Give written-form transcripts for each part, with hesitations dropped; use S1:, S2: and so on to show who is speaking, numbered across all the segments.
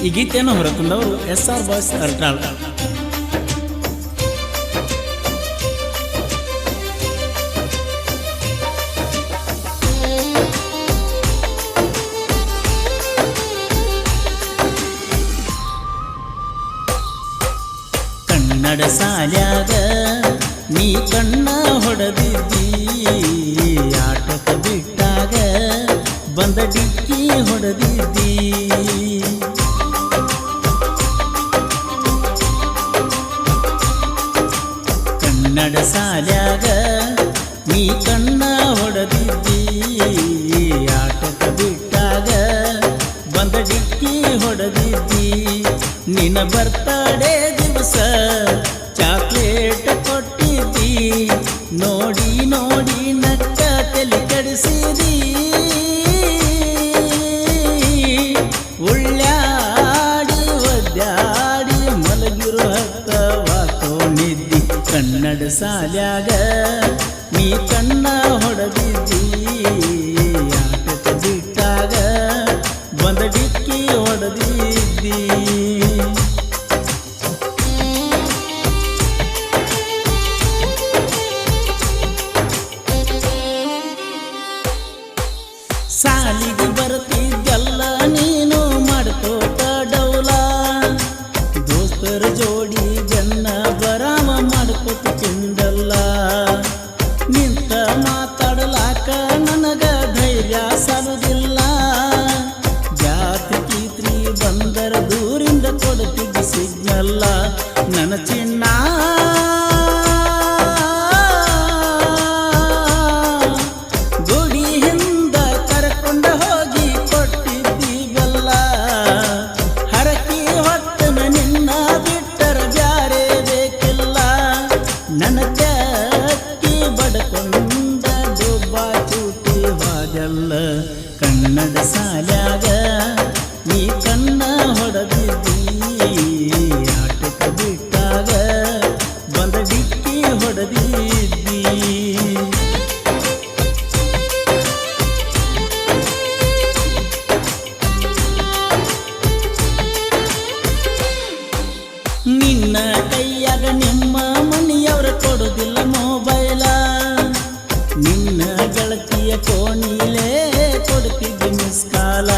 S1: ಈ ಗೀತೆಯನ್ನು ಹೊರತಂದವರು SR boys ಅರ್ಟಾಳ್. Kannada ಸಾಲ್ಯಾಗ ನೀ ಕಣ್ಣ ಹೊಡೆದಿದ್ದಿ, ಆಟಕ ಬಿಟ್ಟಾಗ ಬಂದ ಡಿಕ್ಕಿ ಹೊಡೆದಿದ್ದಿ. ಕನ್ನಡ ಸಾಲ್ಯಾಗ ನೀ ಕಣ್ಣ ಹೊಡೆದಿದ್ದಿ, ಆಟಕ ಬಿಟ್ಟಾಗ ಬಂದ ಡಿಕ್ಕಿ ಹೊಡೆದಿದ್ದಿ. ನಿನ್ನ ಬರ್ತಡೇ ದಿವಸ ಚಾಕ್ಲೇಟ್ ಕೊಟ್ಟಿದ್ದಿ, ನೋಡಿ ನೋಡಿ ನಕ್ಕ ತಲೆ ಕೆಡಿಸಿದಿ. ಉಳ್ಳಾಡಿ ಒದ್ದಾಡಿ ಮಲಗಿರೋ ಹತ್ತವಾಕೊಂಡಿದ್ದಿ. ಕನ್ನಡ ಸಾಲ್ಯಾಗ ನೀ ಕಣ್ಣ ಹೊಡೆದಿದ್ದಿ, ಆಟಕ ಬಿಟ್ಟಾಗ ಬಂದ ಡಿಕ್ಕಿ ಹೊಡೆದಿದ್ದಿ. ಸಾಲಿಗೆ ಬರ್ತಿದ್ದಲ್ಲ ನೀನು ಮಾಡ್ಕೋತ ಡೌಲ, ದೋಸ್ತರ ಜೋಡಿ ಜನ್ನ ಬರಾಮ ಮಾಡ್ಕೋತ ತಿಂದಲ್ಲ. ನಿಂತ ಮಾತಾಡಲಾಕ ನನಗ ಧೈರ್ಯ ಸಾಲುದಿಲ್ಲ, ಜಾತಿ ಕೀತ್ರಿ ಬಂದರ ದೂರಿಂದ ಕೊಡ್ತಿದ್ದ ಸಿಗ್ನಲ್ಲ. ನನ್ನ ಚಿನ್ನ ಕನ್ನಡ ಸಾಲ್ಯಾಗ ನೀ ಕಣ್ಣ ಹೊಡೆದಿದ್ದಿ, ಆಟಕ ಬಿಟ್ಟಾಗ ಬಂದ ಡಿಕ್ಕಿ ಹೊಡೆದಿದ್ದಿ. ನಿನ್ನ ಕೈಯಾಗ ನಿಮ್ಮ ಮನೆಯವ್ರ ಕೊಡುದಿಲ್ಲ ಮೊಬೈಲ, ನಿನ್ನ ಗೆಳತಿಯ ಕೋಣಿಲೇ ಕೊಡ್ತಿದ್ದ ಮಿಸ್ ಕಾಲ.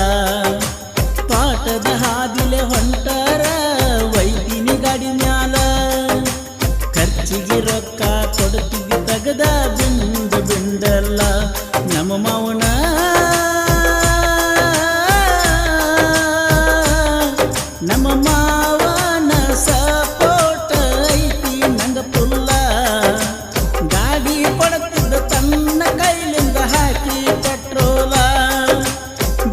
S1: ಪಾಠದ ಹಾದಿಲೆ ಹೊಂಟರ ವೈದಿನಿ ಗಾಡಿ ಮ್ಯಾಲ, ಖರ್ಚಿಗೆ ರೊಕ್ಕ ಕೊಡ್ತಿದ್ದ ತಗದ ಬಿಂದು ಬಿಂದಲ್ಲ. ನಮ್ಮ ಮೌನ ನಮ್ಮ ಮಾವನ ಸಪೋರ್ಟ್ ಐತಿ ನಂಗ ಪುಲ್ಲ. ಗಾಡಿ ಕೊಡ್ತಿದ್ದ ತನ್ನ ಕೈಲಿಂದ ಹಾಕಿ ಪೆಟ್ರೋಲ.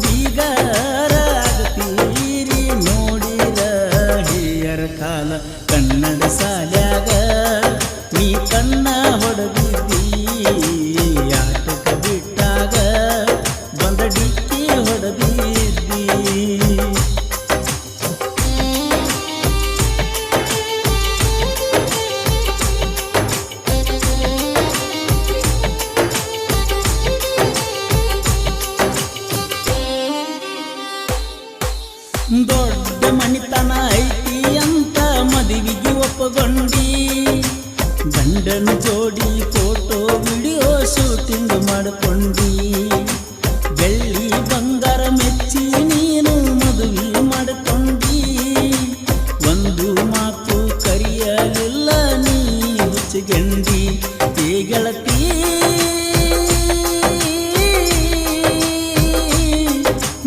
S1: ಬೀಗರ ಆಗತೀರಿ ನೋಡಿರ ಹಿಯರ ಕಾಲ. ಕನ್ನಡ ಸಾಲ್ಯಾಗ ನೀ ಕಣ್ಣ ಹೊಡೆದಿದ್ದಿ, ಆಟಕ ಬಿಟ್ಟಾಗ ಬಂದ ಡಿಕ್ಕಿ ಹೊಡೆದಿದ್ದಿ. ದೊಡ್ಡ ಮಣಿತನ ಐತಿ ಅಂತ ಮದುವೆಗೆ ಒಪ್ಪಗೊಂಡಿ, ಗಂಡನ ಜೋಡಿ ಫೋಟೋ ವಿಡಿಯೋ ಶೂಟಿಂಗ್ ಮಾಡಿಕೊಂಡಿ. ಬೆಳ್ಳಿ ಬಂಗಾರ ಮೆಚ್ಚಿ ನೀನು ಮದುವೆ ಮಾಡಿಕೊಂಡಿ, ಒಂದು ಮಾತು ಕರಿಯಲಿಲ್ಲ ನೀ ಹುಚ್ಚುಗಂಡಿ. ಏ ಗೆಳತಿ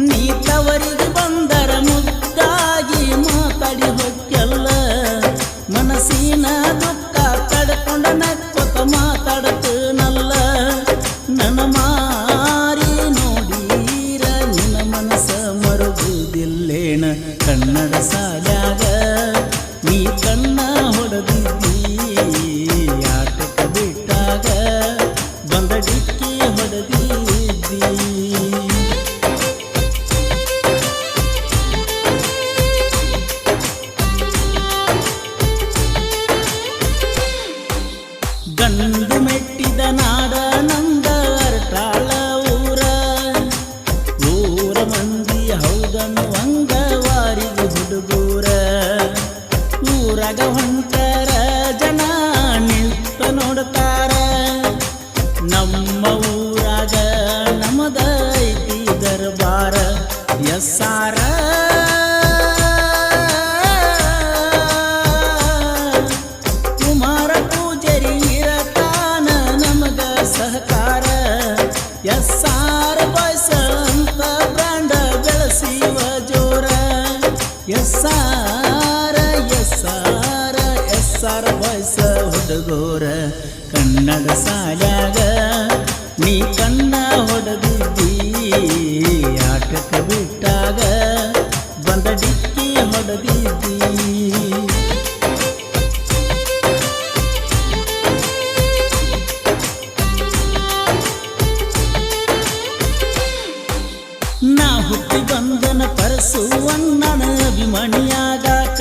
S1: ನೀ ತವರಿಗೆ ಬಂದರ ಮುದ್ದಾಗಿ ಮಾತಾಡಿ ಹೊಕ್ಕೆಲ್ಲ. ಮನಸ್ಸಿನ ದುಃಖ ತಡ್ಕೊಂಡ ನಕ್ಕೊತ ಮಾತಾಡತನಲ್ಲ. ನನ್ನ ಮಾರಿ ನೋಡೀರ ನಿನ್ನ ಮನಸ್ಸ ಮರುಗುವುದಿಲ್ಲೇನ. ಕನ್ನಡ ಸಾಲ್ಯಾಗ ನೀ ಕಣ್ಣ ಹೊಡೆದಿದ್ದಿ, ಆಟಕ ಬಿಟ್ಟಾಗ ಬಂದ ಡಿಕ್ಕಿ ಹೊಡೆದಿದ್ದಿ. ಗಂಡು ಮೆಟ್ಟಿದ ನಾಡ ನಂದ ಅರ್ಟಾಳ ಊರ, ಊರ ಮಂದಿ ಹೌದನ್ನು ಅಂಗವಾರಿಗೂ ಎಸ್ಸಾರ ಎಸ್ಸಾರ ಎಸ್ಸಾರ ಬಾಯ್ಸ ಹುಡುಗೋರ ಕನ್ನಡ ಸಾಲ್ಯಾಗ ನೀ ಕಣ್ಣ ಹೊಡೆದಿದ್ದಿ ಆಟಕ್ಕೆ ಬಿಟ್ಟಾಗ ಬಂದ ಡಿಕ್ಕಿ ಹೊಡೆದಿದ್ದಿ ನಾ ಹುಟ್ಟಿ ಬಂದನ ಪರಸುವಣ್ಣನ ಅಭಿಮಾನಿಯಾಗಾಕ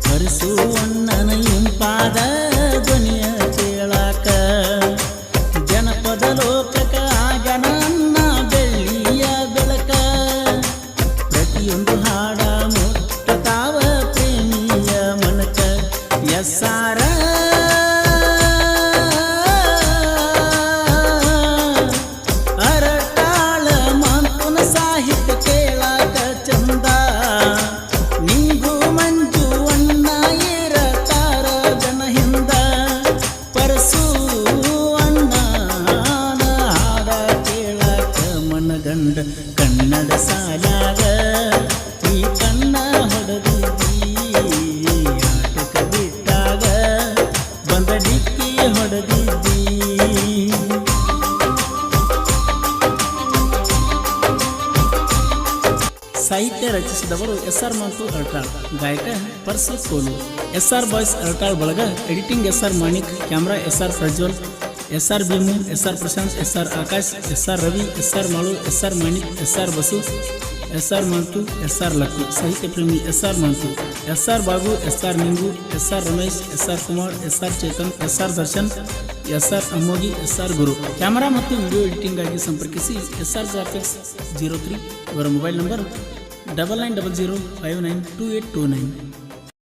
S1: ಪರಸುವಣ್ಣನ ಇಂಪಾದ ಧ್ವನಿಯ ಕೇಳಾಕ ಜನಪದ ಲೋಕಕ ಆಗನ ಅನ್ನ ಬೆಳ್ಳಿಯ ಬೆಳಕ ಪ್ರತಿಯೊಂದು ಹಾಡ ಮುಟ್ಟತಾವ ಪ್ರೇಮಿಯ ಮನಕ ಎಸ್ಸಾರ ಗಂಡ ಕನ್ನಡ ಸಾಲಾಗ ಈ ಕಣ್ಣ ಹೊಡೆದಿದ್ದಿ ಆಟಕ ಬಿಟ್ಟಾಗ ಬಂದ ಡಿಕ್ಕಿ ಹೊಡೆದಿದ್ದಿ ಸಾಹಿತ್ಯ ರಚಿಸಿದವರು ಎಸ್.ಆರ್. ಮಾಂತು ಅರಟಾಳ್, ಗಾಯಕ ಪರ್ಸು ಕೋಲು. ಎಸ್.ಆರ್. ಬಾಯ್ಸ್ ಅರಟಾಳ್ ಬಳಗ, editing S R. Manik, camera S R. Prajwal, S R. Bheemu, S R. Prashanth, S R. Akash, S R. Ravi, S R. Malu, S R. Manik, S R. Basu, S R. Manthu, S R. Lakku. ಸಾಹಿತ್ಯ ಪ್ರೇಮಿ S R. Manthu, S R. Babu, S R. Ningu, S R. Ramesh, S R. Kumar, S R. Chetan, S R. Darshan, S R. Ammogi, S R. Guru. Camera ಮತ್ತು ವಿಡಿಯೋ ಎಡಿಟಿಂಗ್ ಆಗಿ ಸಂಪರ್ಕಿಸಿ ಎಸ್.ಆರ್. ಗ್ರಾಫಿಕ್ಸ್ 03. ಇವರ ಮೊಬೈಲ್ ನಂಬರ್ 9900592829.